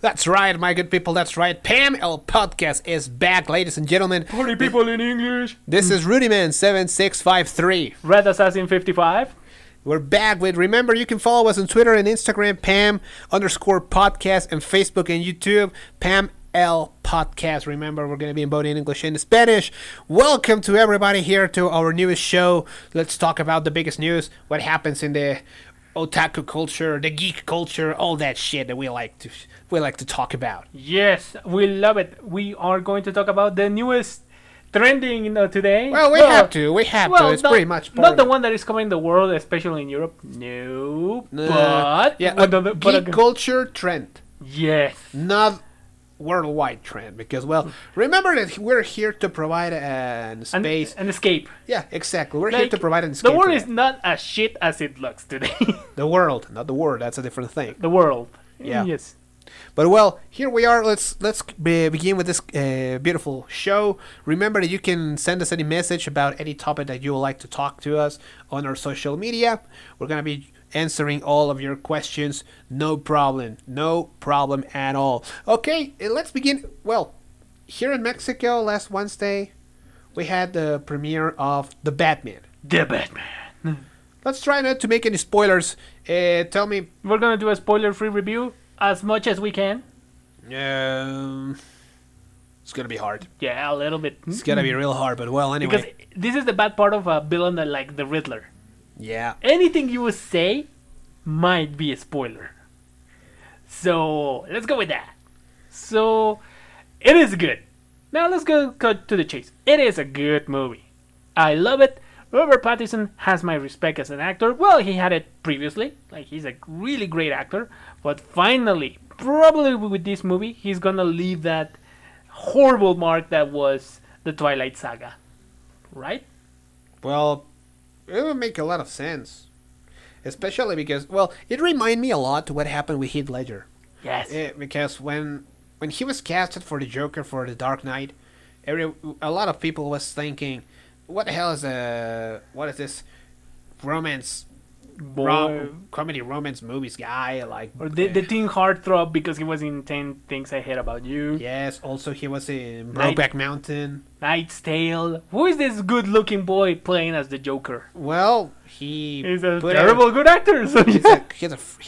That's right, my good people, that's right. Pam L Podcast is back, ladies and gentlemen. Party people in English. This is Rudyman7653. Red Assassin 55. We're back with, remember, you can follow us on Twitter and Instagram, Pam_podcast, and Facebook and YouTube, Pam L Podcast. Remember, we're going to be in both in English and Spanish. Welcome to everybody here to our newest show. Let's talk about the biggest news, what happens in the otaku culture, the geek culture, all that shit that we like to talk about. Yes, we love it. We are going to talk about the newest trending today. Well, we have to. It's pretty much not the one that is coming in the world, especially in Europe. No, but yeah, geek culture trend. Yes, not worldwide trend, because, well, remember that we're here to provide an space, an escape. Yeah, exactly. We're here to provide an escape. The world is not as shit as it looks today. The world, not the word. That's a different thing. The world. Yeah. Yes. But, well, here we are. Let's begin with this beautiful show. Remember that you can send us any message about any topic that you would like to talk to us on our social media. We're going to be answering all of your questions. No problem at all. Okay, let's begin. Well, here in Mexico last Wednesday we had the premiere of The Batman. Let's try not to make any spoilers. Tell me. We're gonna do a spoiler-free review as much as we can. It's gonna be hard. Yeah, a little bit. It's gonna be real hard, but, well, anyway. Because this is the bad part of a villain that, like the Riddler. Yeah. Anything you would say might be a spoiler. So, let's go with that. So, it is good. Now, let's go cut to the chase. It is a good movie. I love it. Robert Pattinson has my respect as an actor. Well, he had it previously. Like, he's a really great actor. But finally, probably with this movie, he's gonna leave that horrible mark that was the Twilight Saga. Right? Well, it would make a lot of sense. Especially because, well, it reminded me a lot to what happened with Heath Ledger. Yes. Because when he was casted for the Joker for The Dark Knight, a lot of people was thinking, what the hell is this romance comedy romance movies guy, like, or the teen heartthrob because he was in 10 Things I Hate About You. Yes, also he was in Brokeback Mountain, Knight's Tale. Who is this good-looking boy playing as the Joker? Well, he's a terrible good actor. So he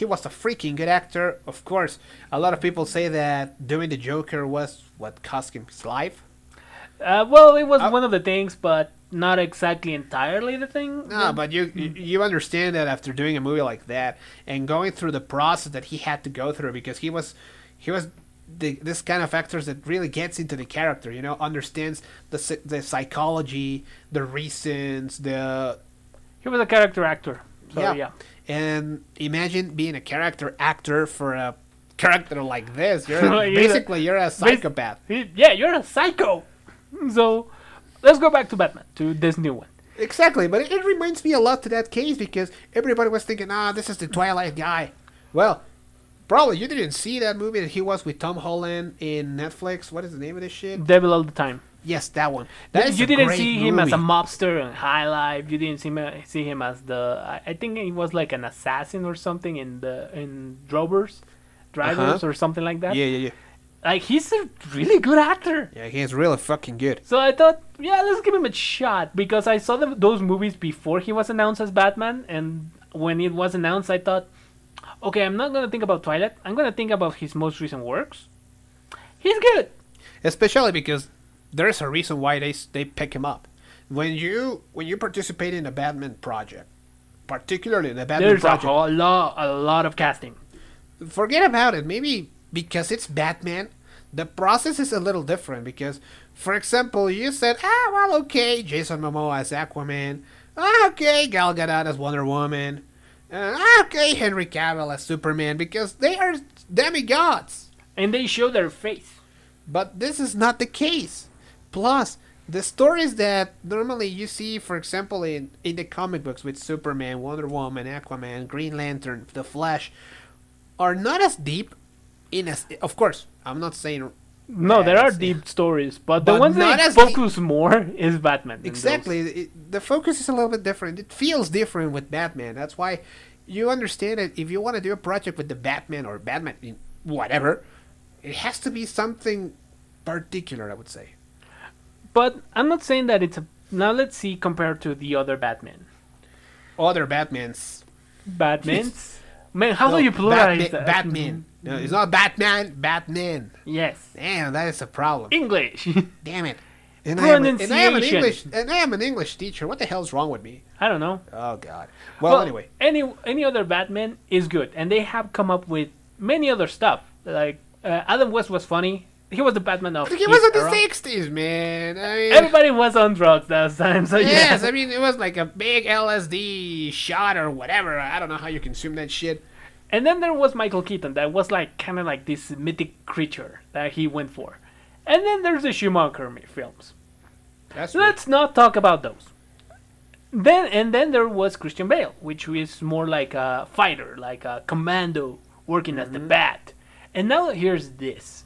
was a freaking good actor. Of course, a lot of people say that doing the Joker was what cost him his life. Well, it was one of the things, but not exactly entirely the thing. No, but you understand that after doing a movie like that and going through the process that he had to go through, because he was this kind of actor that really gets into the character, understands the psychology, the reasons, He was a character actor. So, yeah. And imagine being a character actor for a character like this. You're a psychopath. Yeah, you're a psycho. So, let's go back to Batman, to this new one. Exactly, but it reminds me a lot to that case, because everybody was thinking, this is the Twilight guy. Well, probably you didn't see that movie that he was with Tom Holland in Netflix. What is the name of this shit? Devil All the Time. Yes, that one. You didn't see him as a mobster in High Life. You didn't see him as I think he was like an assassin or something in Drivers or something like that. Yeah. Like, he's a really good actor. Yeah, he's really fucking good. So I thought, let's give him a shot, because I saw those movies before he was announced as Batman, and when it was announced, I thought, okay, I'm not going to think about Twilight. I'm going to think about his most recent works. He's good. Especially because there's a reason why they pick him up. When you participate in a Batman project, particularly in a Batman project, there's a lot of casting. Forget about it. Maybe because it's Batman, the process is a little different. Because, for example, you said, okay, Jason Momoa as Aquaman, okay, Gal Gadot as Wonder Woman, okay, Henry Cavill as Superman, because they are demigods. And they show their face. But this is not the case. Plus, the stories that normally you see, for example, in the comic books with Superman, Wonder Woman, Aquaman, Green Lantern, The Flash, are not as deep. Of course, I'm not saying. No, there are deep stories, but the ones that focus more is Batman. Exactly, the focus is a little bit different. It feels different with Batman. That's why you understand that if you want to do a project with the Batman or Batman, whatever, It has to be something particular, I would say. But I'm not saying that it's a. Now let's see compared to the other Batman. Other Batmans. Batmans? Man, how No, do you pluralize Batman. that? Batman. No, it's not Batman. Batman. Yes. Damn, that is a problem. English. Damn it. And I am an Pronunciation. English teacher. What the hell's wrong with me? I don't know. Oh God. Well, anyway. Any other Batman is good, and they have come up with many other stuff. Like Adam West was funny. He was the Batman of. But he his was in the era. '60s, man. I mean, Everybody was on drugs that time, so yes, yeah. I mean it was like a big LSD shot or whatever. I don't know how you consume that shit. And then there was Michael Keaton, that was like kind of like this mythic creature that he went for. And then there's the Schumacher films. That's Let's not talk about those. Then there was Christian Bale, which is more like a fighter, like a commando working as the Bat. And now here's this: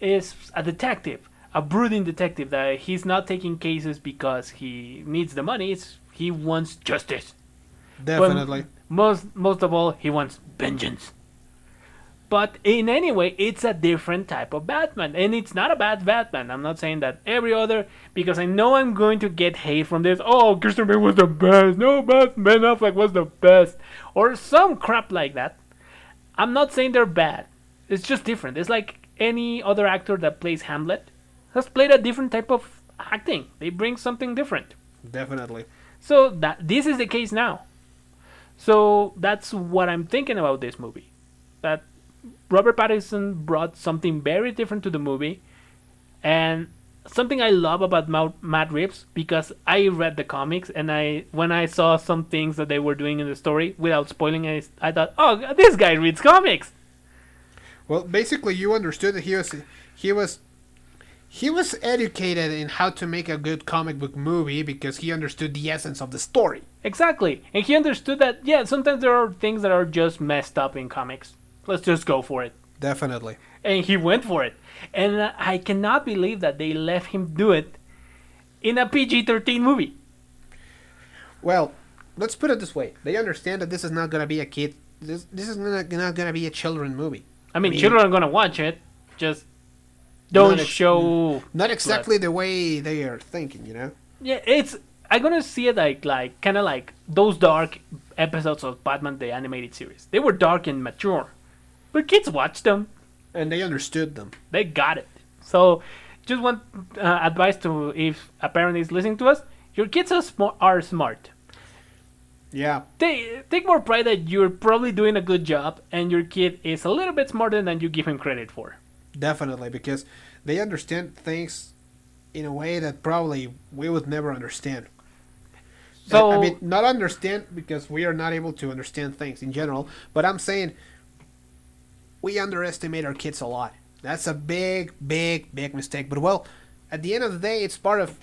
is a detective, a brooding detective that he's not taking cases because he needs the money. He wants justice. definitely. But most of all, he wants vengeance. But in any way, it's a different type of Batman. And it's not a bad Batman. I'm not saying that every other, because I know I'm going to get hate from this. Oh, Christian Bale was the best. No, Ben Affleck was the best. Or some crap like that. I'm not saying they're bad. It's just different. It's like any other actor that plays Hamlet has played a different type of acting. They bring something different. Definitely. So this is the case now. So that's what I'm thinking about this movie. That Robert Pattinson brought something very different to the movie, and something I love about Matt Reeves, because I read the comics, and when I saw some things that they were doing in the story without spoiling it, I thought, oh, this guy reads comics. Well, basically, you understood that he was educated in how to make a good comic book movie because he understood the essence of the story. Exactly, and he understood that sometimes there are things that are just messed up in comics. Let's just go for it. Definitely. And he went for it. And I cannot believe that they let him do it in a PG-13 movie. Well, let's put it this way: they understand that this is not gonna be a kid. This is not gonna be a children movie. I mean, children are gonna watch it. Just don't show. Not exactly the way they are thinking, you know. Yeah, I'm gonna see it like kind of like those dark episodes of Batman the Animated Series. They were dark and mature, but kids watched them. And they understood them. They got it. So, just want advice to, if a parent is listening to us, your kids are smart. Yeah. Take more pride that you're probably doing a good job, and your kid is a little bit smarter than you give him credit for. Definitely, because they understand things in a way that probably we would never understand. So, I mean, not understand because we are not able to understand things in general, but I'm saying we underestimate our kids a lot. That's a big, big, big mistake. But well, at the end of the day, it's part of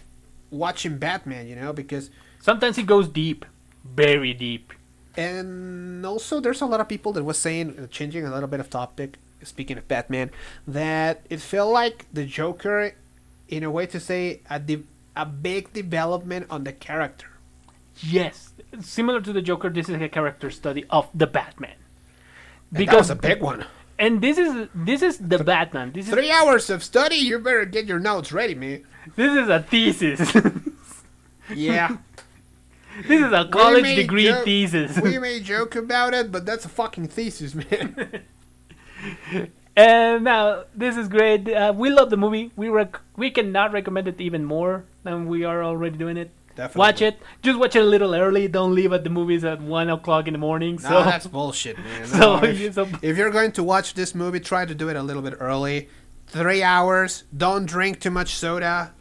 watching Batman, you know, because sometimes he goes deep, very deep. and also there's a lot of people that was saying, changing a little bit of topic, speaking of Batman, that it felt like the Joker, in a way to say, a big development on the character. Yes, similar to the Joker, this is a character study of the Batman. And that was a big one. And this is the Batman. This is 3 hours of study. You better get your notes ready, man. this is a thesis. Yeah. This is a college degree thesis. We may joke about it, but that's a fucking thesis, man. And now this is great. We love the movie. We cannot recommend it even more than we are already doing it. Definitely. Watch it. Just watch it a little early. Don't leave at the movies at 1 o'clock in the morning. So No, that's bullshit, man. So- No, if you're going to watch this movie, try to do it a little bit early. 3 hours. Don't drink too much soda.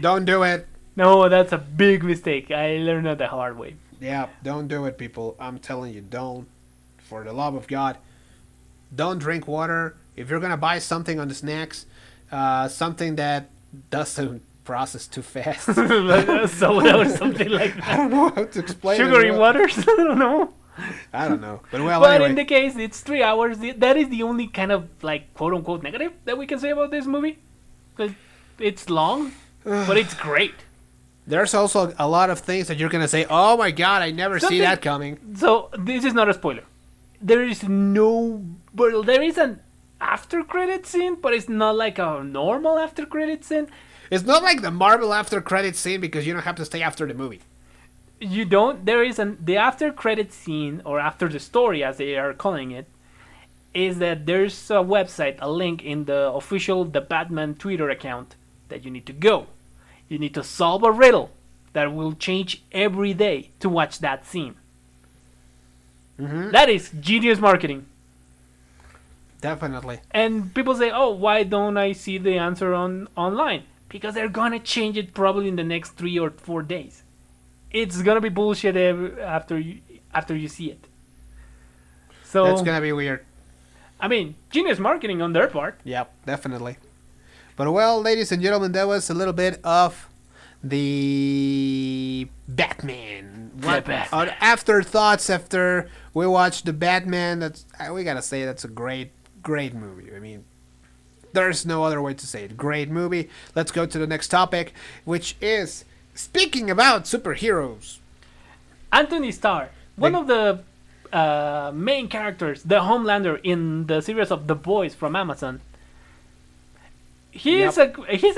Don't do it. no, that's a big mistake. I learned that the hard way. Yeah, don't do it, people. I'm telling you, don't. For the love of God. Don't drink water. If you're going to buy something on the snacks, something that doesn't process too fast. Like a soda or something like that. I don't know how to explain it. Sugary waters. I don't know. I don't know. But well, But anyway. in the case, it's 3 hours. That is the only kind of like quote unquote negative that we can say about this movie. It's long, but it's great. There's also a lot of things that you're going to say, oh my God, I never see that coming. So this is not a spoiler. There is no, but there is a after credit scene, but it's not like a normal after credit scene. It's not like the Marvel after credit scene because you don't have to stay after the movie. You don't. There is the after credit scene, or after the story, as they are calling it, is that there's a website, a link in the official The Batman Twitter account that you need to go. You need to solve a riddle that will change every day to watch that scene. That is genius marketing. Definitely. And people say, "Oh, why don't I see the answer online?" Because they're gonna change it probably in the next 3 or 4 days. It's gonna be bullshit after you see it. So That's gonna be weird. I mean, genius marketing on their part. Yep, definitely. But well, ladies and gentlemen, that was a little bit of the Batman. Afterthoughts after we watched the Batman. That's we gotta say that's a great movie. I mean, there's no other way to say it. Great movie. Let's go to the next topic, which is speaking about superheroes. Anthony Starr, one of the main characters, the Homelander in the series of The Boys from Amazon. He's a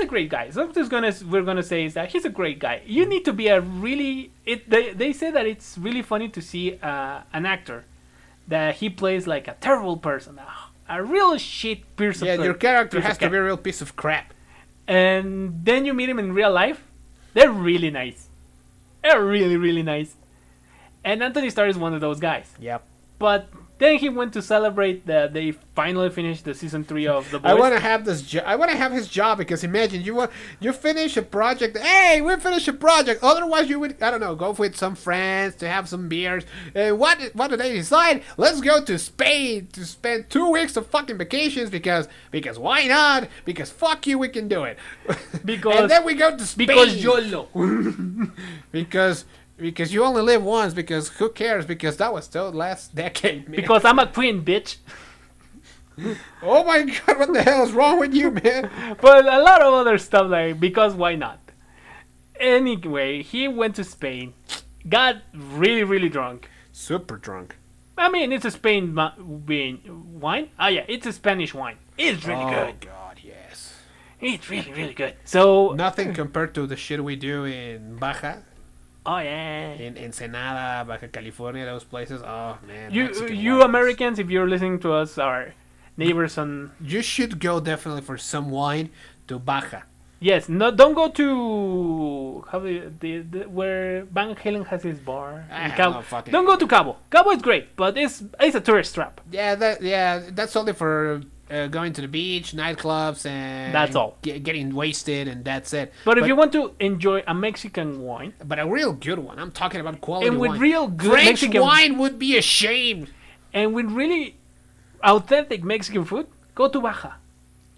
great guy. So we're gonna say is that he's a great guy. You need to be a really they say that it's really funny to see an actor that he plays like a terrible person, a real shit piece of your character has to be a real piece of crap. And then you meet him in real life. They're really nice. They're really, really nice. And Anthony Starr is one of those guys. Yep. But then he went to celebrate that they finally finished the season 3 of The Boys. I want to have this. I want to have his job because imagine you finish a project. Hey, we finished a project. Otherwise, you would go with some friends to have some beers. What do they decide? Let's go to Spain to spend 2 weeks of fucking vacations because why not? Because fuck you, we can do it. And then we go to Spain because YOLO. Because you only live once. Because who cares? Because that was still last decade, man. Because I'm a queen, bitch. Oh my god, what the hell is wrong with you, man? But a lot of other stuff like because why not? Anyway, he went to Spain, got really, really drunk. Super drunk. I mean, it's a Spain wine. Oh yeah, it's a Spanish wine. It's really good. Oh god, yes. It's really, really good. So nothing compared to the shit we do in Baja. Oh yeah. In Ensenada, Baja California, those places. Oh man. You Americans, if you're listening to us, are neighbors on. You should go definitely for some wine to Baja. Yes. No, don't go to where Van Halen has his bar. Don't go to Cabo. Cabo is great, but it's a tourist trap. Yeah, that's only for going to the beach, nightclubs, and that's all. Getting wasted, and that's it. But if you want to enjoy a Mexican wine, but a real good one, I'm talking about quality and with wine. real good French Mexican wine would be ashamed. And with really authentic Mexican food, go to Baja.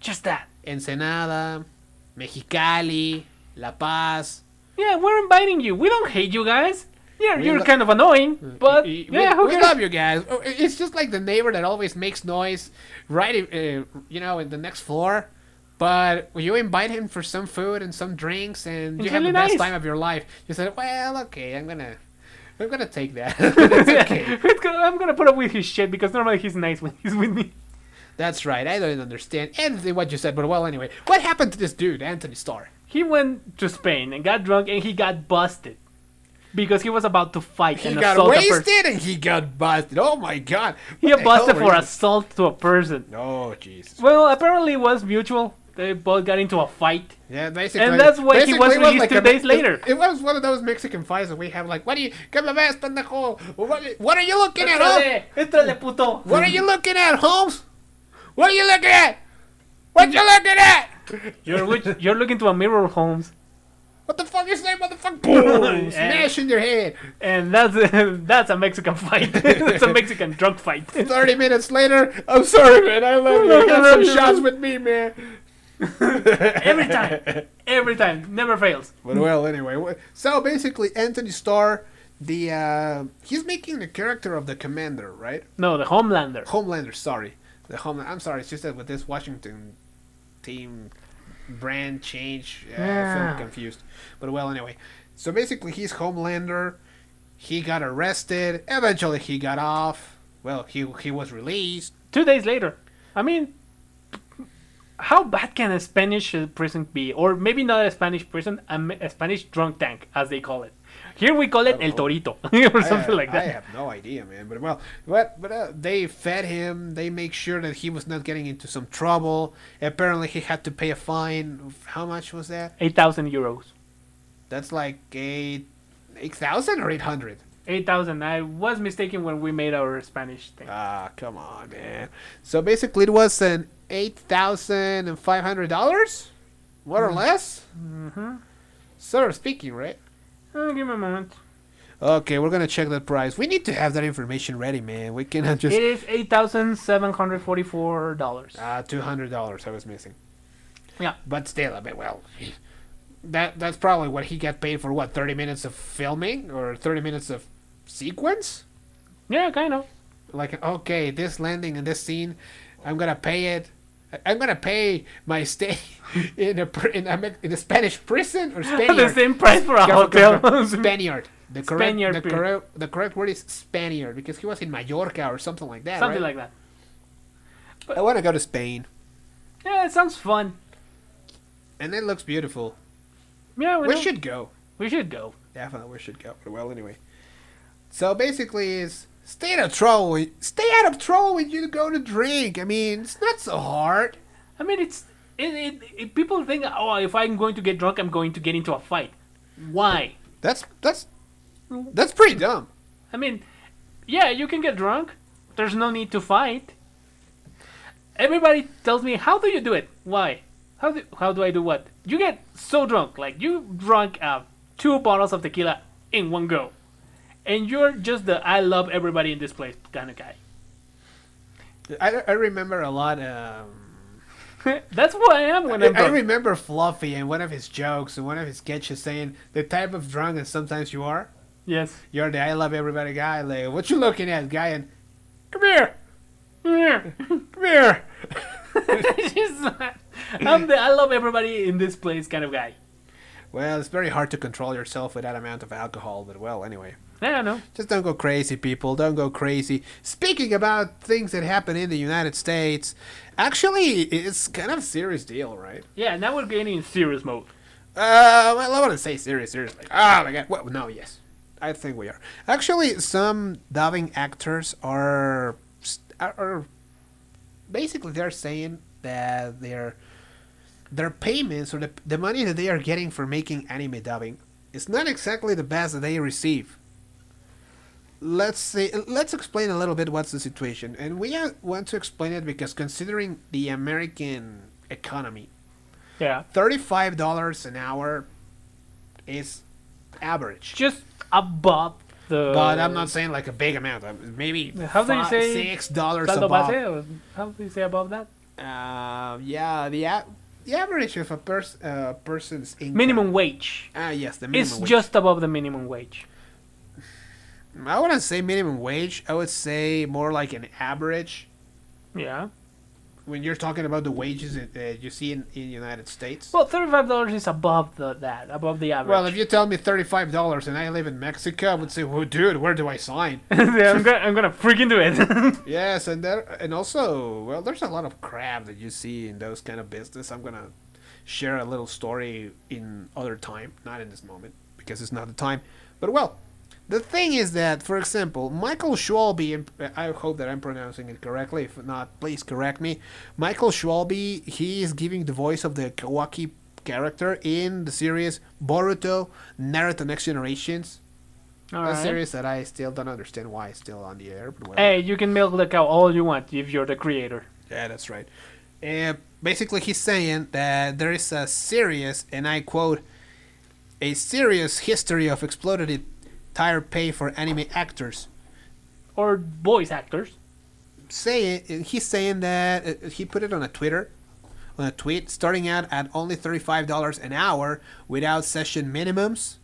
Just that. Ensenada, Mexicali, La Paz. Yeah, we're inviting you. We don't hate you guys. Yeah, you're kind of annoying, but we love you guys. It's just like the neighbor that always makes noise, right? In the next floor. But you invite him for some food and some drinks, and you have the best time of your life. You said, "Well, okay, I'm gonna take that. It's okay. I'm gonna put up with his shit because normally he's nice when he's with me." That's right. I don't understand anything what you said, but well, anyway, what happened to this dude, Anthony Starr? He went to Spain and got drunk, and he got busted. Because he was about to fight and assault a person. He got wasted and he got busted. Oh my god. He got busted for assault to a person. Oh, Jesus. Well, apparently it was mutual. They both got into a fight. Yeah, basically. And that's why he was released like 2 days later. It was one of those Mexican fights that we have like, what are you, pendejo? What are you looking at, Holmes? Entrale, puto. What are you looking at, Holmes? What are you looking at? What you looking at? You're looking to a mirror, Holmes. What the fuck is that, motherfucker? Boom! Smash in your head. And that's a Mexican fight. It's a Mexican drunk fight. 30 minutes later, I'm sorry, man. I love you. Have some shots with me, man. Every time, never fails. But well, anyway, so basically, Anthony Starr, he's making the character of the Commander, right? No, the Homelander. Homelander, sorry, the Homelander. I'm sorry, it's just that with this Washington team brand change, I feel confused. But well, anyway, so basically, he's Homelander. He got arrested. Eventually, he got off. Well, he was released 2 days later. I mean, how bad can a Spanish prison be? Or maybe not a Spanish prison, a Spanish drunk tank, as they call it. Here we call I it don't El know. Torito, or something like I that. have no idea, man. But well, but they fed him. They make sure that he was not getting into some trouble. Apparently, he had to pay a fine. How much was that? 8,000 euros. That's like 8,000 or 800. 8,000. I was mistaken when we made our Spanish thing. Ah, come on, man. So basically, it was an $8,500, more or less. Mm-hmm. Sort of speaking, right? Give me a moment. Okay, we're gonna check that price. We need to have that information ready, man. We cannot just It is $8,744. $200 I was missing. Yeah. But still, I mean, well, that's probably what he got paid for. What, 30 minutes of filming or 30 minutes of sequence? Yeah, kind of. Like, okay, this landing and this scene, I'm gonna pay it. I'm gonna pay my stay in a Spanish prison or Spaniard. The same price for a Careful, hotel. careful. Spaniard. Spaniard The correct word is Spaniard because he was in Mallorca or something like that. Something right? like that. I want to go to Spain, Yeah, it sounds fun. and it looks beautiful. Yeah, We should go. We should go. Definitely, we should go. Well, anyway. So basically, is stay out of trouble. Stay out of trouble when you go to drink. I mean, it's not so hard. I mean, people think, oh, if I'm going to get drunk, I'm going to get into a fight. Why? That's pretty dumb. I mean, yeah, you can get drunk. There's no need to fight. Everybody tells me, how do you do it? Why? How do I do what? You get so drunk, like you drunk 2 bottles of tequila in one go, and you're just the I love everybody in this place kind of guy. I remember a lot. That's who I am when I'm I drunk. remember Fluffy and one of his jokes and one of his sketches saying the type of drunk that sometimes you are. Yes. You're the I love everybody guy. Like, what you looking at, guy? And come here, Yeah. come here. I'm the I love everybody in this place kind of guy. Well, it's very hard to control yourself with that amount of alcohol, but well, anyway. I don't know. Just don't go crazy, people. Don't go crazy. Speaking about things that happen in the United States, actually, it's kind of a serious deal, right? Yeah, now we're getting in serious mode. Well, I want to say serious. Like, oh my god. Well, no, yes. I think we are. Actually, some dubbing actors are basically they're saying that their payments or the money that they are getting for making anime dubbing is not exactly the best that they receive. Let's explain a little bit what's the situation, and we want to explain it because considering the American economy, Yeah. $35 an hour is average. Just above the. But I'm not saying like a big amount. Maybe How do you say $6 saldo above. base? Or how do you say above that? Yeah, the average of a person's income. Minimum wage. Yes, the minimum It's wage. just above the minimum wage. I wouldn't say minimum wage. I would say more like an average. Yeah. When you're talking about the wages that you see in the United States. Well, $35 is above above the average. Well, if you tell me $35 and I live in Mexico, I would say, well, dude, where do I sign? Yeah, I'm gonna freak into it. Yes, and also, well, there's a lot of crap that you see in those kind of business. I'm gonna share a little story in other time, not in this moment, because it's not the time. But well, the thing is that, for example, Michael Schwalbe, I hope that I'm pronouncing it correctly. If not, please correct me. Michael Schwalbe, he is giving the voice of the Kawaki character in the series Boruto Naruto Next Generations. All A right. series that I still don't understand why it's still on the air. But well. Hey, you can milk the cow all you want if you're the creator. Yeah, that's right. Basically, he's saying that there is a serious, and I quote, a serious history of exploitative tire pay for anime actors. Or voice actors. He's saying that he put it on a tweet, starting out at only $35 an hour without session minimums.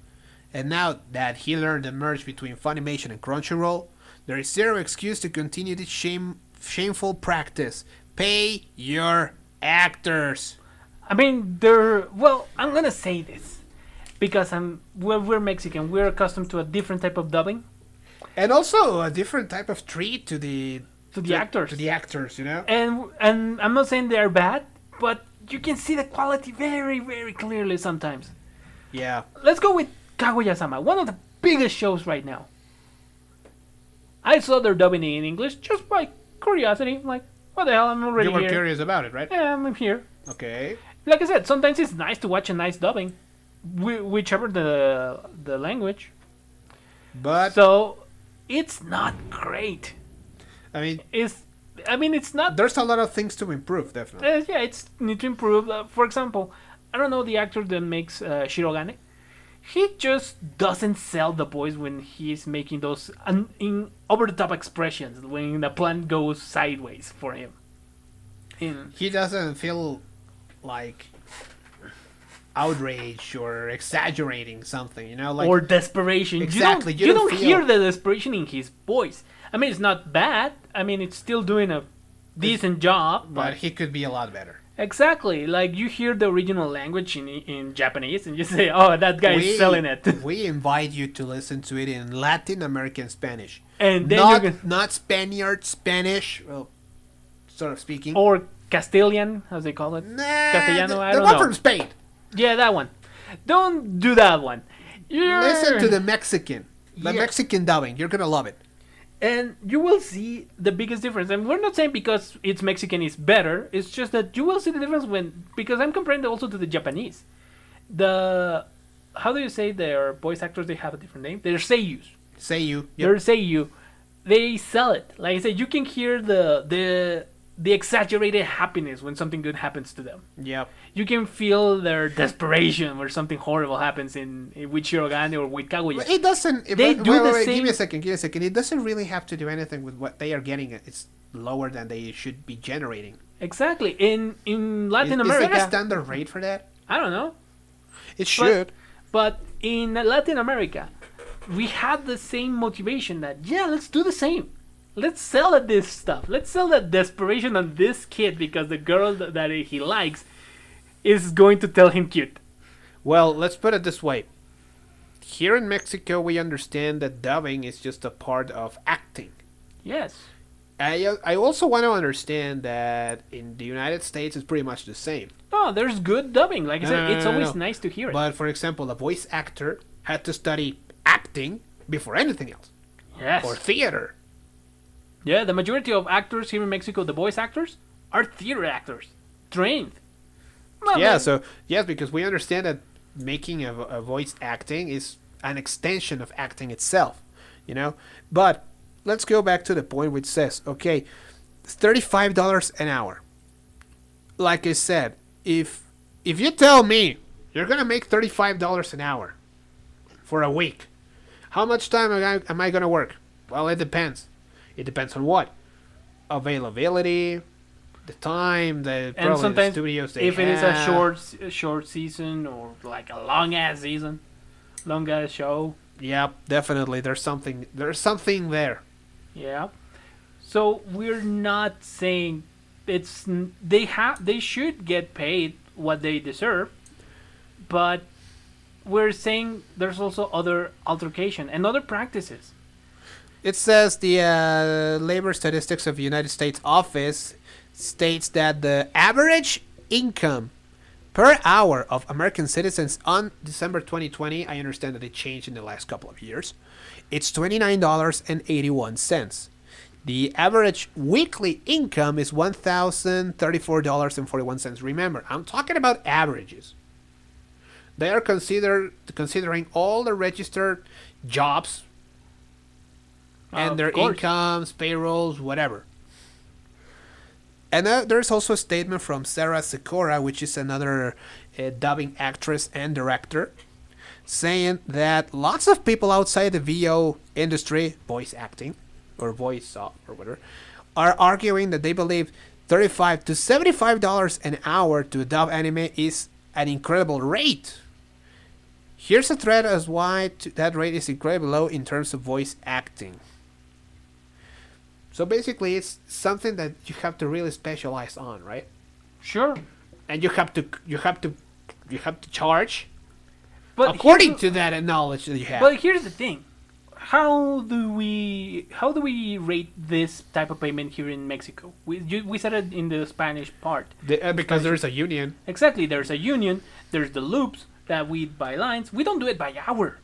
And now that he learned the merge between Funimation and Crunchyroll, there is zero excuse to continue this shameful practice. Pay your actors. I mean, I'm gonna say this because we're Mexican. We're accustomed to a different type of dubbing. And also a different type of treat to the To the actors. To the actors, you know. And I'm not saying they're bad. but you can see the quality very, very clearly sometimes. Yeah. Let's go with Kaguya-sama, one of the biggest shows right now. I saw their dubbing in English just by curiosity. Like, what the hell? I'm already You were here. curious about it, right? Yeah, I'm here. Okay. Like I said, sometimes it's nice to watch a nice dubbing, whichever the language. But So it's not great. I mean, It's not. there's a lot of things to improve, definitely. Yeah, it's need to improve. For example, I don't know the actor that makes Shirogane. He just doesn't sell the voice when he's making those over the top expressions when the plan goes sideways for him. He doesn't feel like outrage or exaggerating something, like or desperation. Exactly, You you don't don't hear feel- the desperation in his voice. I mean, it's not bad. I mean, it's still doing a decent job. but he could be a lot better. Exactly. Like, you hear the original language in Japanese and you say, oh, that guy is selling it. We invite you to listen to it in Latin American Spanish. And then not, you can... not Spaniard Spanish, well, sort of speaking. Or Castilian, as they call it. Nah, Castellano, I the don't one know. from Spain. Yeah, that one. Don't do that one. Listen to the Mexican. The Yeah. Mexican dubbing. You're going to love it. And you will see the biggest difference. And we're not saying because it's Mexican is better. It's just that you will see the difference because I'm comparing it also to the Japanese. How do you say their voice actors? They have a different name. They're seiyus. Say you. They're seiyu. They sell it. Like I said, you can hear the exaggerated happiness when something good happens to them. Yep. You can feel their desperation where something horrible happens with Shirogane or with Kaguya. It doesn't. They do the Give same- me a second. It doesn't really have to do anything with what they are getting. It's lower than they should be generating. Exactly. In Latin Is America, there a standard rate for that? I don't know. It should. But in Latin America, we had the same motivation that, yeah, let's do the same. Let's sell at this stuff. Let's sell that desperation on this kid because the girl that he likes is going to tell him cute. Well, let's put it this way. Here in Mexico, we understand that dubbing is just a part of acting. Yes. I also want to understand that in the United States, it's pretty much the same. Oh, there's good dubbing. Like I said, it's always No. nice to hear it. But for example, a voice actor had to study acting before anything else, Yes. or theater. Yeah, the majority of actors here in Mexico, the voice actors, are theater actors. Trained. Well, Yeah, man, so yes, because we understand that making a voice acting is an extension of acting itself, But let's go back to the point which says, okay, it's $35 an hour. Like I said, if you tell me you're gonna make $35 an hour for a week, how much time am I gonna work? Well, it depends. It depends on what? Availability, the time, and probably sometimes the studios they if it is a have. short season or like a long ass season, long ass show, Yeah, definitely. There's something there. yeah. So we're not saying they should get paid what they deserve, but we're saying there's also other altercation and other practices. It says the Labor Statistics of the United States Office states that the average income per hour of American citizens on December 2020, I understand that it changed in the last couple of years, it's $29.81. The average weekly income is $1,034.41. Remember, I'm talking about averages. They are considering all the registered jobs and Of their course. incomes, payrolls, whatever. And there's also a statement from Sarah Sikora, which is another dubbing actress and director, saying that lots of people outside the VO industry, voice acting, or voice or whatever, are arguing that they believe $35 to $75 an hour to dub anime is an incredible rate. Here's a thread as why that rate is incredibly low in terms of voice acting. So basically, it's something that you have to really specialize on, right? Sure, And you have to charge but according to that knowledge that you have. But here's the thing: how do we rate this type of payment here in Mexico? We said it in the Spanish part. Because Spanish- there's a union. Exactly. There's a union. There's the loops that we buy lines. We don't do it by hour.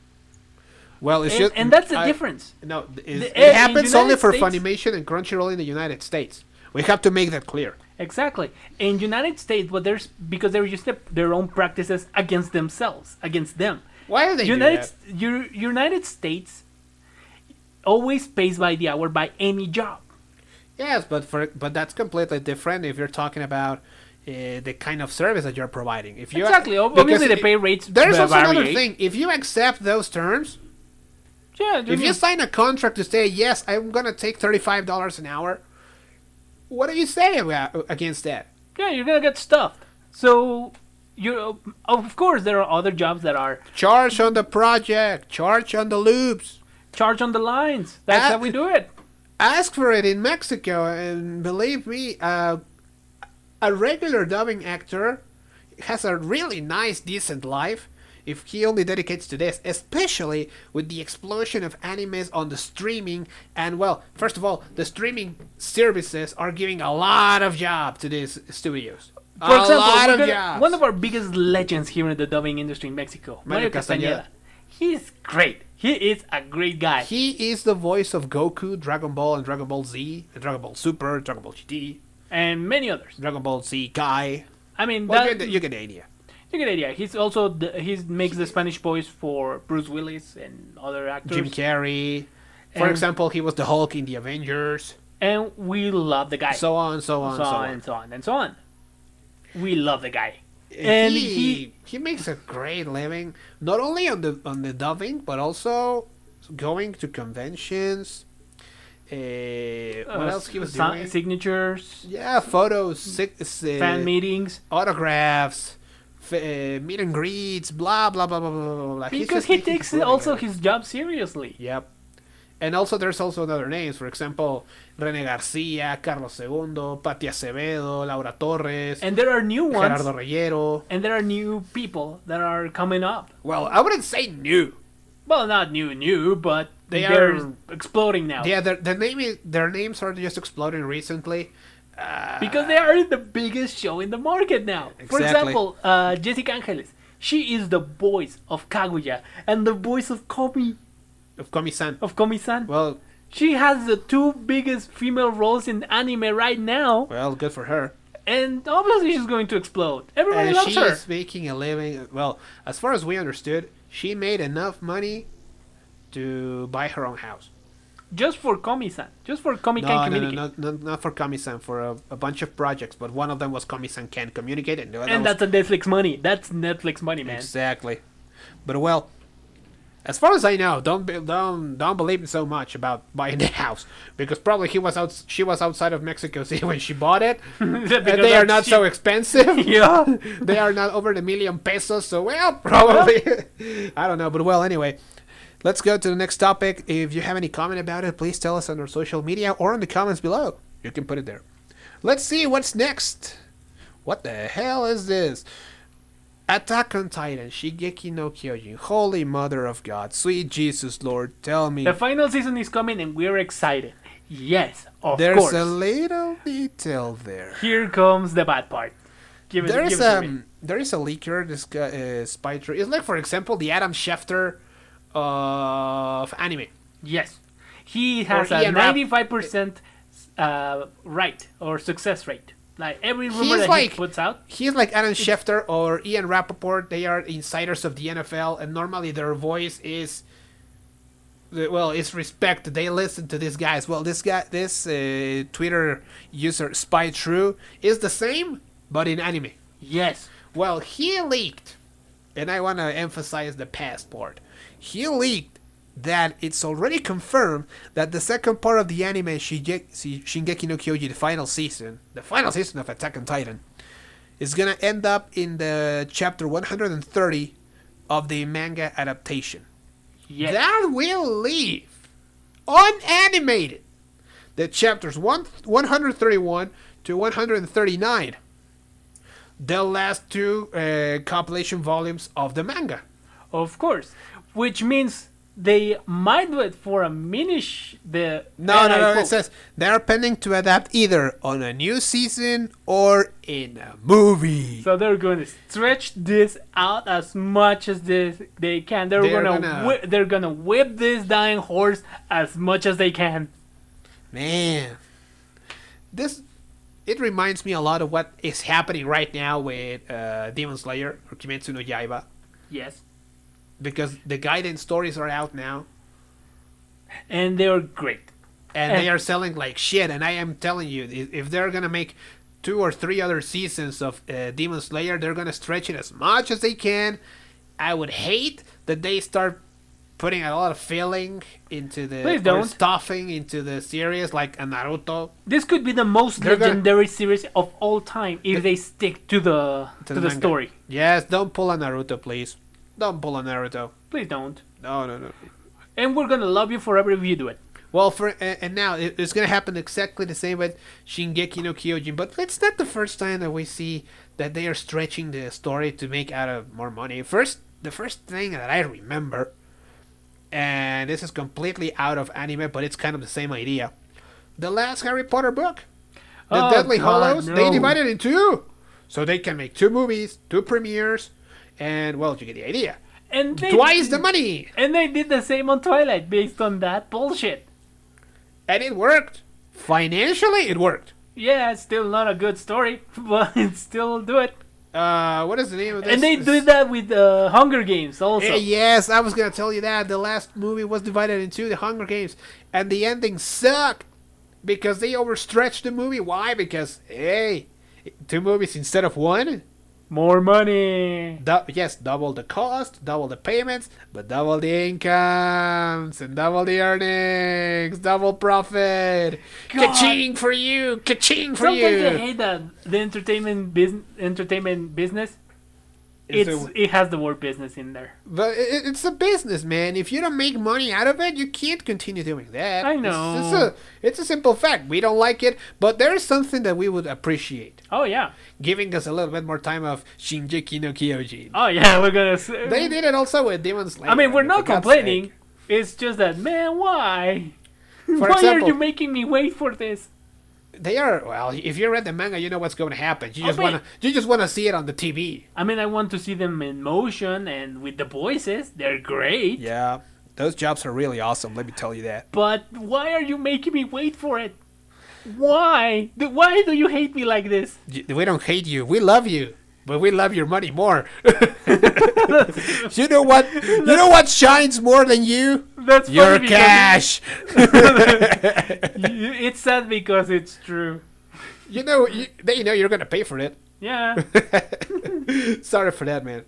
Well, it's just And that's the difference. No, The- it in happens only United for States- Funimation and Crunchyroll in the United States. We have to make that clear. Exactly. In United States, because they're used to their own practices against themselves, against them. Why do they United do that? United States always pays by the hour by any job. Yes, but that's completely different if you're talking about the kind of service that you're providing. If you Exactly. because Obviously, the pay rates There's also another vary. thing. If you accept those terms, Yeah. if you sign a contract to say yes, I'm gonna take $35 an hour, what do you say against that? Yeah, you're gonna get stuffed. So of course, there are other jobs that are Charge on the project, charge on the loops. charged on the lines. That's how we do it. Ask for it in Mexico, and believe me, a regular dubbing actor has a really nice, decent life if he only dedicates to this, especially with the explosion of animes on the streaming. And well, first of all, the streaming services are giving a lot of job to these studios. For example, Jobs. one of our biggest legends here in the dubbing industry in Mexico, Mario Castañeda. He's great. He is a great guy. He is the voice of Goku, Dragon Ball, and Dragon Ball Z, and Dragon Ball Super, Dragon Ball GT, And many others. Dragon Ball Z Kai. I mean, Well, that, you get the idea. you get the idea. He's also he makes the Spanish voice for Bruce Willis and other actors. Jim Carrey. For And- example, he was the Hulk in the Avengers. And we love the guy. So on, so on, so on. and so on and so on. We love the guy. And he makes a great living, not only on the dubbing, but also going to conventions. What else he was doing? Signatures, Yeah, photos, fan meetings. autographs, meet and greets, blah blah blah blah blah blah. Blah. He's Because just he making takes his living also out of it. his job seriously. Yep. And also, there's also other names. For example, René Garcia, Carlos II, Pati Acevedo, Laura Torres, And there are new ones. Gerardo Reyero. And there are new people that are coming up. Well, I wouldn't say new. Well, not new, but They're they're exploding now. Yeah, their names are just exploding recently. Because they are the biggest show in the market now. For Exactly. example, Jessica Angeles. She is the voice of Kaguya and the voice of Of Komi-san. Komi-san. Well, She has the two biggest female roles in anime right now, good for her. and obviously she's going to explode. Everybody And loves she her. is making a living. Well, as far as we understood, she made enough money to buy her own house. Just for Komi-san. Just for Komi Can Communicate. No, not for Komi-san, for a bunch of projects, but one of them was Komi-san Can Communicate, and the other And was that's a Netflix money. That's Netflix money, man. exactly. But well, as far as I know, don't believe so much about buying the house, because probably she was outside of Mexico City when she bought it, and they are not so expensive. Yeah. They are not over the million pesos, so well, probably. I don't know, but well, anyway. Let's go to the next topic. If you have any comment about it, please tell us on our social media or in the comments below. You can put it there. Let's see what's next. What the hell is this? Attack on Titan, Shigeki no Kyojin. Holy Mother of God, sweet Jesus Lord, tell me. The final season is coming and we're excited. Yes, of There's course. a little detail there. Here comes the bad part. Give it to me. There is a leaker. This guy, Spy Tree. It's like, for example, the Adam Schefter of anime. Yes. He has Or a Ian Rapp- 95% right or success rate. Like every rumor He's that like- he puts out. He's like Adam Schefter or Ian Rappaport. They are insiders of the NFL, and normally their voice is, well, it's respect. They listen to these guys. Well, this Twitter user Spy True is the same, but in anime. Yes. Well, he leaked, and I want to emphasize the past part. He leaked that it's already confirmed that the second part of the anime Shingeki no Kyoji, the final season of Attack on Titan, is gonna end up in the chapter 130 of the manga adaptation. Yes. That will leave unanimated the chapters 131 to 139, the last two compilation volumes of the manga. Of course. Which means they might do it for a minish the No, and no, I no. It quote, says they're pending to adapt either on a new season or in a movie. so they're going to stretch this out as much as they can. They're gonna whip this dying horse as much as they can. Man, this it reminds me a lot of what is happening right now with Demon Slayer or Kimetsu no Yaiba, Yes, because the guidance stories are out now and they're great. and they are selling like shit. And I am telling you, if they're gonna make 2 or 3 other seasons of Demon Slayer, they're gonna stretch it as much as they can. I would hate that they start putting a lot of filling into the Please or don't. stuffing into the series like a Naruto. This could be the most They're gonna- legendary series of all time if they stick to the manga. story. Yes, don't pull a Naruto, please. Don't pull a Naruto. Please don't. No, no, no. And we're gonna love you forever if you do it. Well, and now it's gonna happen exactly the same with Shingeki no Kyojin, but it's not the first time that we see that they are stretching the story to make out of more money. The first thing that I remember, and this is completely out of anime, but it's kind of the same idea. The last Harry Potter book, The Oh, Deadly God, Hallows, no. they divided in 2, so they can make 2 movies, 2 premieres, and well, you get the idea. And they Twice the money, And they did the same on Twilight based on that bullshit. and it worked. Financially, it worked. Yeah, it's still not a good story, but still do it. What is the name of this? And they did that with Hunger Games also. Yes, I was gonna tell you that the last movie was divided into the Hunger Games, and the ending sucked because they overstretched the movie. Why? Because hey, 2 movies instead of 1. More money. Yes, double the cost, double the payments, but double the incomes and double the earnings, double profit. God. Ka-ching for you! Ka-ching for Sometimes I you! hate that the entertainment business. It's It has the word business in there. But it's a business, man. If you don't make money out of it, you can't continue doing that. I know. It's a simple fact. We don't like it, but there's something that we would appreciate. Oh yeah. Giving us a little bit more time of Shingeki no Kyojin. Oh yeah. We're gonna. They did it also with Demon Slayer. I mean, we're not for God's complaining. sake. It's just that, man, why? For Why example, are you making me wait for this? they are well. If you read the manga, you know what's going to happen. You I just wanna see it on the TV. I mean, I want to see them in motion and with the voices. They're great. Yeah, those jobs are really awesome. Let me tell you that. But why are you making me wait for it? Why? Why do you hate me like this? We don't hate you. We love you. But we love your money more. You know what? You know what shines more than you? That's Your funny cash. It's sad because it's true. You know, they know you're gonna pay for it. Yeah, Sorry for that, man.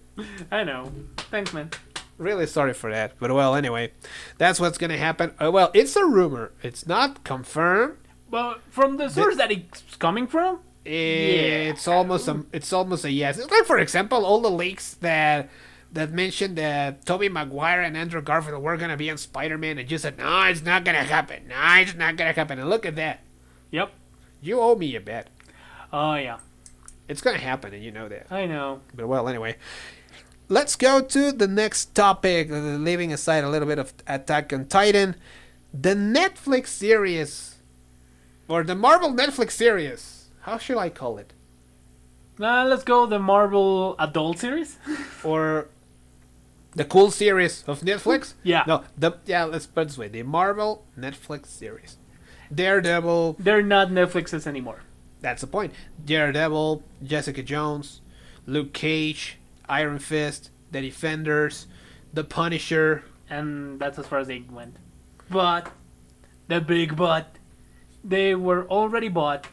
I know. Thanks, man. Really sorry for that. But well, anyway, that's what's gonna happen. Well, it's a rumor. It's not confirmed. But from the source that it's coming from, It's almost a yes. It's like, for example, all the leaks that mentioned that Tobey Maguire and Andrew Garfield were gonna be on Spider-Man, and you said, no, it's not gonna happen. No, it's not gonna happen. And look at that. yep. You owe me a bet. Oh yeah, It's gonna happen, and you know that. I know. But well, anyway, let's go to the next topic. Leaving aside a little bit of Attack on Titan, the Netflix series, or the Marvel Netflix series. How should I call it? Let's go the Marvel adult series. Or the cool series of Netflix? Yeah. No, let's put it this way. The Marvel Netflix series. Daredevil, They're not Netflixes anymore. that's the point. Daredevil, Jessica Jones, Luke Cage, Iron Fist, The Defenders, The Punisher. And that's as far as they went. But the big but, they were already bought,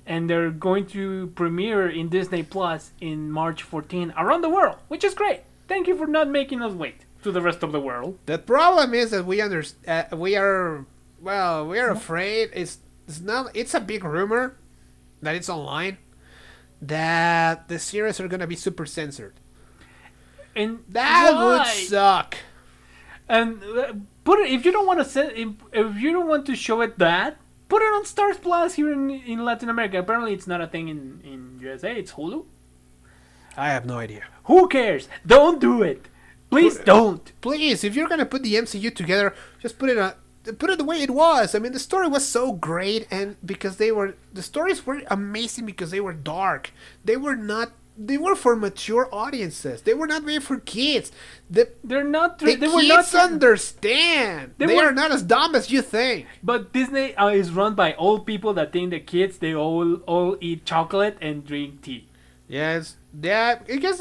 and they're going to premiere in Disney Plus in March 14 around the world, which is great. Thank you for not making us wait to the rest of the world. The problem is that we are afraid. It's a big rumor that it's online that the series are gonna be super censored. And That why? would suck. And put it if you don't want to if you don't want to show it that, put it on Stars Plus here in Latin America. Apparently, it's not a thing in USA. It's Hulu. I have no idea. Who cares? Don't do it. Please don't. Please, if you're gonna put the MCU together, just put it the way it was. I mean, the story was so great, and because the stories were amazing because they were dark. They were not. They were for mature audiences. They were not made for kids. They're not. The They were kids not. understand. They are not as dumb as you think. But Disney is run by old people that think the kids they all eat chocolate and drink tea. Yes, yeah. I guess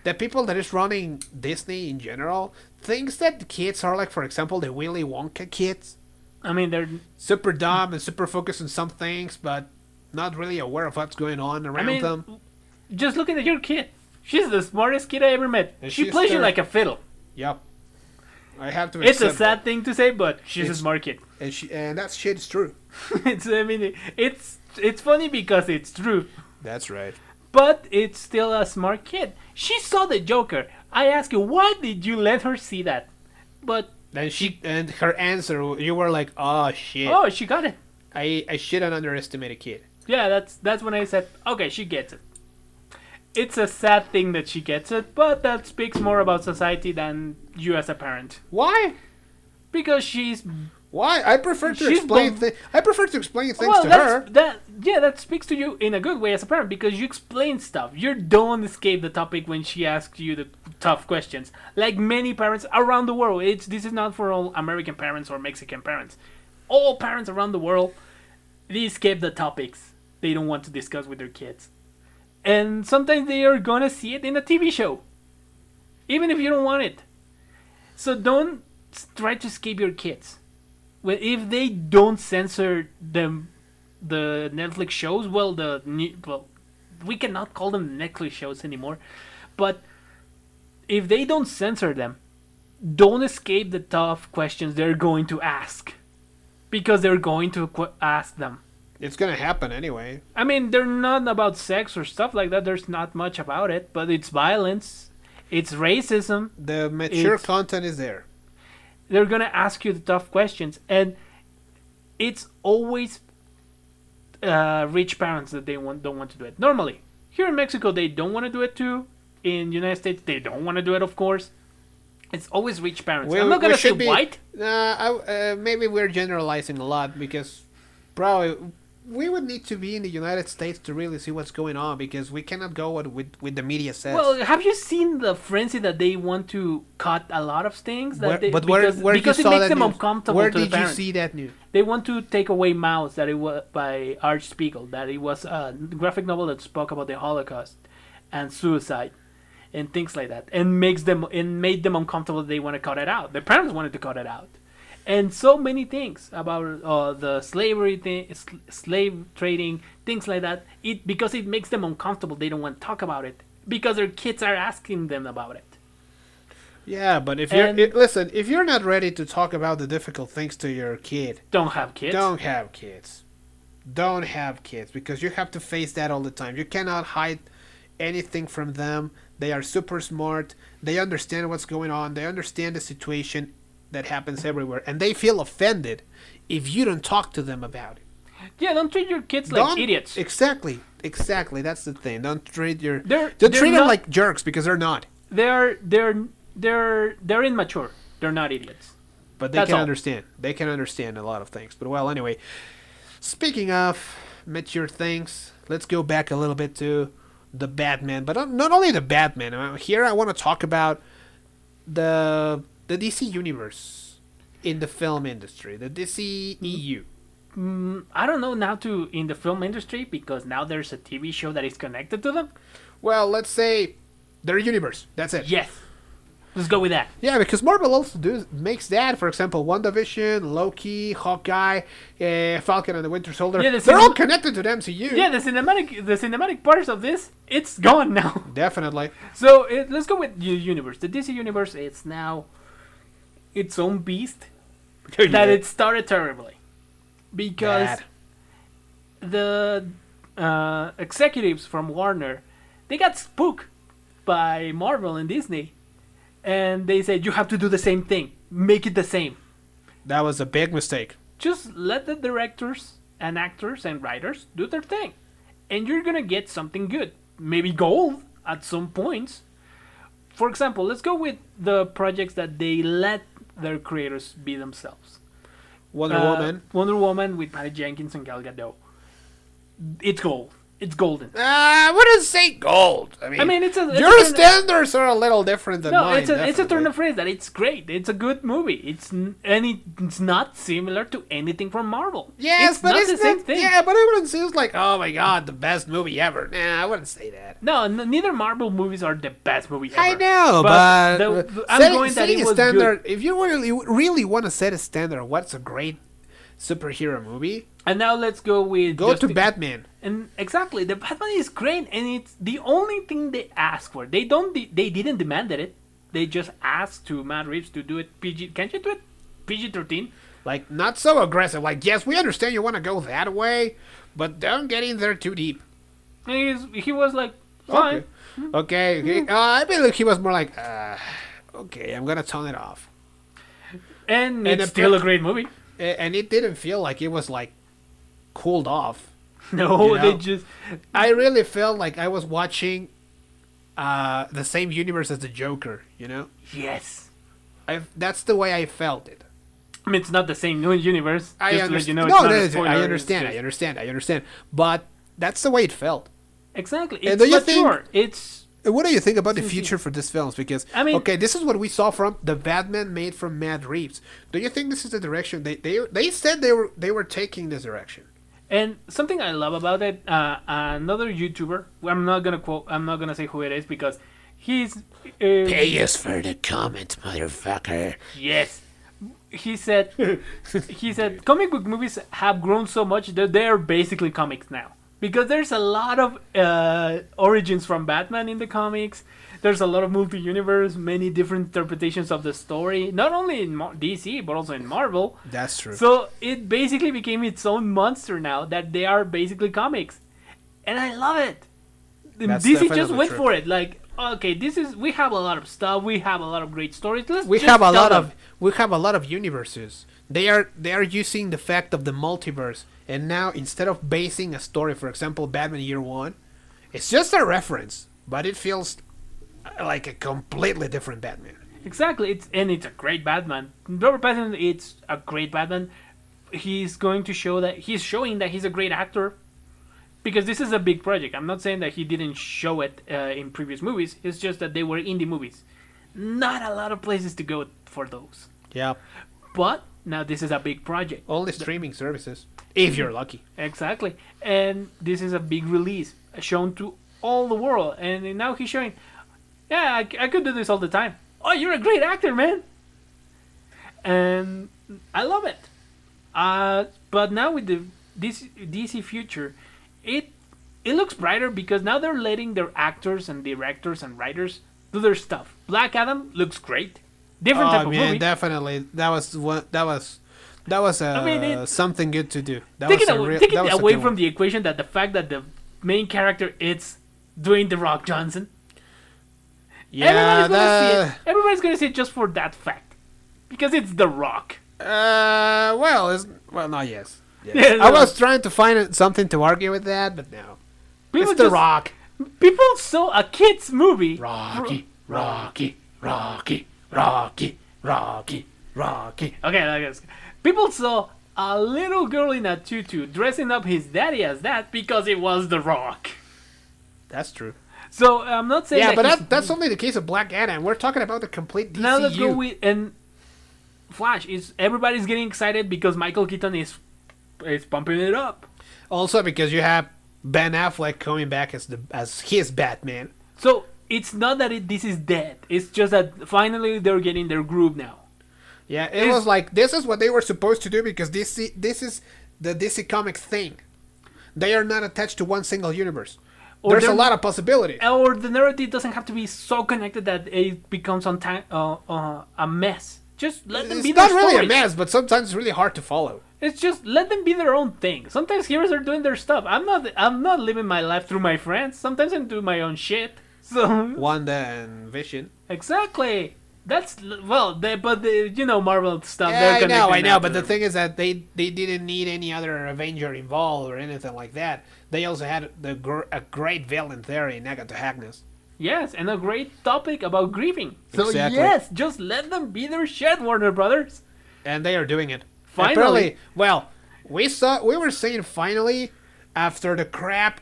the people that is running Disney in general thinks that the kids are like, for example, the Willy Wonka kids. I mean, they're. Super dumb and super focused on some things, but not really aware of what's going on around them. Just looking at your kid. She's the smartest kid I ever met. And She she's plays you third. like a fiddle. Yep. I have to. It's a accept sad that. thing to say, but she's a It's- smart kid. And that shit is true. It's funny because it's true, That's right. but it's still a smart kid. She saw the Joker. I ask you, why did you let her see that? But And her answer, you were like, "Oh shit, oh, she got it. I shouldn't underestimate a kid." Yeah, that's when I said, okay, she gets it. It's a sad thing that she gets it, but that speaks more about society than you as a parent. Why? Because she's Why? I prefer to She's explain. both- I prefer to explain things well, to that's, her. that speaks to you in a good way as a parent because you explain stuff. You don't escape the topic when she asks you the tough questions. Like many parents around the world, this is not for all American parents or Mexican parents. All parents around the world, they escape the topics they don't want to discuss with their kids, and sometimes they are gonna see it in a TV show, even if you don't want it. So don't try to escape your kids. Well, if they don't censor them, the Netflix shows, well, we cannot call them Netflix shows anymore. But if they don't censor them, don't escape the tough questions they're going to ask, because they're going to ask them. It's gonna happen anyway. I mean, they're not about sex or stuff like that. There's not much about it, but it's violence, it's racism. The mature It's- content is there. They're gonna ask you the tough questions, and it's always rich parents that don't want to do it. Normally, here in Mexico, they don't want to do it too. In the United States, they don't want to do it, of course. It's always rich parents. I'm not gonna say white. Maybe we're generalizing a lot because probably we would need to be in the United States to really see what's going on because we cannot go with the media says. Well, have you seen the frenzy that they want to cut a lot of things? where Because you it saw makes that them news? uncomfortable Where to the did you parents. see that news? They want to take away Mouse, that it was by Arch Spiegel, that it was a graphic novel that spoke about the Holocaust and suicide and things like that, and made them uncomfortable. They want to cut it out. The parents wanted to cut it out, and so many things about the slavery thing, slave trading, things like that. Because it makes them uncomfortable. They don't want to talk about it because their kids are asking them about it. Yeah, but if And- listen, if you're not ready to talk about the difficult things to your kid, Don't have kids. don't have kids. Don't have kids because you have to face that all the time. You cannot hide anything from them. They are super smart. They understand what's going on. They understand the situation that happens everywhere, and they feel offended if you don't talk to them about it. Yeah, don't treat your kids like Don't- idiots. Exactly. That's the thing. Don't treat They're don't treat them not- like jerks because they're not. They're immature. They're not idiots. But they That's can all. understand. They can understand a lot of things. But well, anyway, speaking of mature things, let's go back a little bit to the Batman. But not only the Batman. Here I want to talk about the DC universe in the film industry, the DC EU. I don't know now in the film industry because now there's a TV show that is connected to them. Well, let's say their universe. That's it. Yes, let's go with that. Yeah, because Marvel also makes that. For example, WandaVision, Loki, Hawkeye, Falcon and the Winter Soldier. Yeah, they're all connected to the MCU. Yeah, the cinematic parts of this, it's gone now. Definitely. So let's go with the universe. The DC universe is now its own beast that it started terribly because Bad. the executives from Warner, they got spooked by Marvel and Disney, and they said you have to do the same thing, make it the same. That was a big mistake. Just let the directors and actors and writers do their thing, and you're gonna get something good, maybe gold at some points. for example, let's go with the projects that they let their creators be themselves. Wonder Woman with Patty Jenkins and Gal Gadot. It's gold. It's golden. I wouldn't say gold. I mean, your standards are a little different than mine. It's a turn of phrase that it's great. It's a good movie. It's not similar to anything from Marvel. Yes, it's but not it's the same thing. Yeah, but I wouldn't say it's like, oh my god, the best movie ever. Nah, I wouldn't say that. No, neither Marvel movies are the best movie ever. I know, but I'm going that it was standard. good. If you really want to set a standard, what's a great superhero movie? And now let's go with to Batman. And exactly, the Batman is great, and it's the only thing they asked for. They didn't demand it. They just asked to Matt Reeves to do it PG. Can't you do it PG-13? Like, not so aggressive. Like, yes, we understand you want to go that way, but don't get in there too deep. And he was like, fine. Okay. I believe he was more like, okay, I'm gonna tone it off. And it's still a great movie. And it didn't feel like it was like cooled off. No, they just. I really felt like I was watching the same universe as the Joker. Yes. That's the way I felt it. I mean, it's not the same universe. I understand. I understand. But that's the way it felt. Exactly. It's mature. What do you think about the future for these films? Because okay, this is what we saw from the Batman made from Matt Reeves. Do you think this is the direction they said they were taking this direction? And something I love about it, another YouTuber, I'm not gonna say who it is because he's pay us for the comment, motherfucker. Yes. He said comic book movies have grown so much that they're basically comics now. Because there's a lot of origins from Batman in the comics. There's a lot of multi-universe, many different interpretations of the story. Not only in DC, but also in Marvel. That's true. So it basically became its own monster now that they are basically comics. And I love it. That's DC just went true. for it. Like, okay, we have a lot of stuff. We have a lot of great stories. We have a lot of universes. They are using the fact of the multiverse. And now, instead of basing a story, for example, Batman Year One, it's just a reference, but it feels like a completely different Batman. Exactly, it's a great Batman. Robert Pattinson, it's a great Batman. He's showing that he's a great actor, because this is a big project. I'm not saying that he didn't show it in previous movies. It's just that they were indie movies. Not a lot of places to go for those. Yeah. But now this is a big project. Only streaming services. If you're lucky. Exactly. And this is a big release shown to all the world. And now he's showing, yeah, I could do this all the time. Oh, you're a great actor, man. And I love it. But now with the DC future, it looks brighter because now they're letting their actors and directors and writers do their stuff. Black Adam looks great. Different type of movie. Definitely. That was something good to do. Take it away from the equation that the fact that the main character is Dwayne The Rock Johnson. Yeah, everybody's gonna see it just for that fact, because it's The Rock. Yes. Yeah, I was trying to find something to argue with that, but no. It's The Rock. People saw a kids movie. Rocky. Okay, people saw a little girl in a tutu dressing up his daddy as that because it was The Rock. That's true. So I'm not saying. Yeah, but that's only the case of Black Adam. We're talking about the complete DCU. Now let's go with Flash. Everybody's getting excited because Michael Keaton is pumping it up. Also because you have Ben Affleck coming back as his Batman. So it's not that this is dead. It's just that finally they're getting their groove now. Yeah, it was like this is what they were supposed to do because this is the DC Comics thing. They are not attached to one single universe. There's a lot of possibilities. Or the narrative doesn't have to be so connected that it becomes a mess. Just let them be their stories. It's not really a mess, but sometimes it's really hard to follow. It's just let them be their own thing. Sometimes heroes are doing their stuff. I'm not living my life through my friends. Sometimes I'm doing my own shit. So Wanda and Vision. Exactly. That's Marvel stuff. I know, but the thing is that they didn't need any other Avenger involved or anything like that. They also had a great villain there in Agatha Harkness. Yes, and a great topic about grieving. So Exactly. yes, just let them be their shit, Warner Brothers. And they are doing it. Finally. Apparently, well, we were saying finally after the crap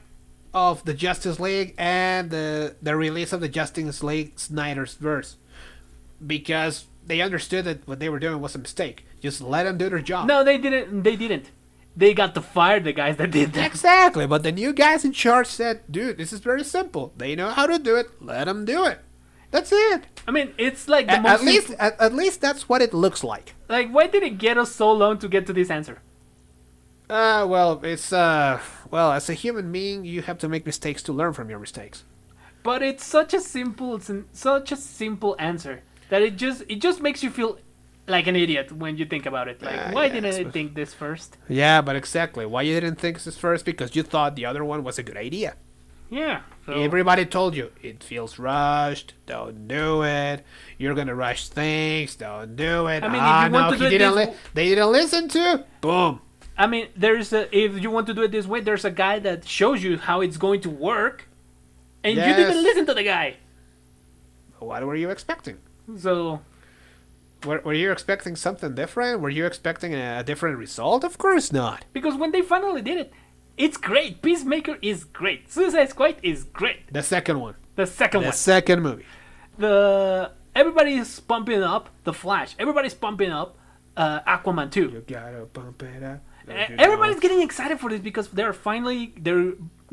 of the Justice League and the release of the Justice League Snyder's verse, because they understood that what they were doing was a mistake. Just let them do their job. No, they didn't. They didn't. They got to fire the guys that did that. Exactly, but the new guys in charge said, "Dude, this is very simple. They know how to do it. Let them do it. That's it." I mean, it's like the At most. at least that's what it looks like. Like, why did it get us so long to get to this answer? Well, it's well, as a human being, you have to make mistakes to learn from your mistakes. But it's such a simple answer that it just makes you feel like an idiot when you think about it. Like, why didn't I think this first? Yeah, but exactly. Why you didn't think this first? Because you thought the other one was a good idea. Yeah. So, Everybody told you it feels rushed. Don't do it. You're gonna rush things. Don't do it. I mean, if you want to do it they didn't listen to. Boom. I mean, if you want to do it this way, there's a guy that shows you how it's going to work, and you Yes. didn't listen to the guy. What were you expecting? So Were you expecting something different? Were you expecting a different result? Of course not. because when they finally did it, it's great. Peacemaker is great. Suicide Squad is great. The second one. The second The one. second movie. Everybody's pumping up the Flash. Everybody's pumping up Aquaman 2. You gotta bump it up. Everybody's getting excited for this because they're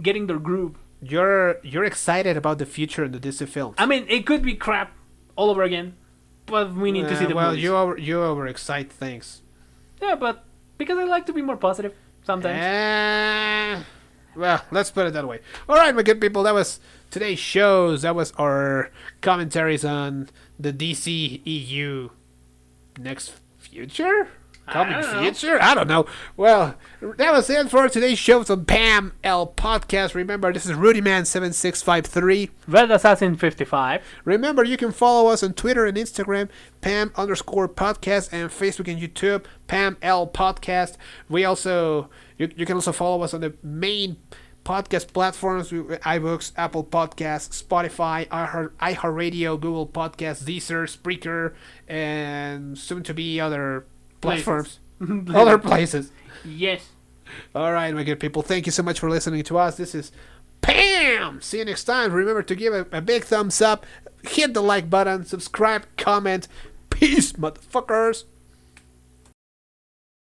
getting their groove. You're excited about the future of the DC films. I mean, it could be crap all over again, but we need to see the well, movies. you overexcite things. Yeah, but because I like to be more positive sometimes. Well, let's put it that way. All right, my good people, that was today's shows. That was our commentaries on the DC EU next future. Coming I don't know. future? I don't know. Well, that was it for today's show from Pam L Podcast. Remember, this is RudyMan7653. Red Assassin 55. Remember, you can follow us on Twitter and Instagram, Pam_podcast, and Facebook and YouTube, Pam L Podcast. We also, you can also follow us on the main podcast platforms, iBooks, Apple Podcasts, Spotify, iHeartRadio, Google Podcasts, Deezer, Spreaker, and soon to be other platforms, other places. Yes. All right, my good people. Thank you so much for listening to us. This is Pam. See you next time. Remember to give a big thumbs up, hit the like button, subscribe, comment. Peace, motherfuckers.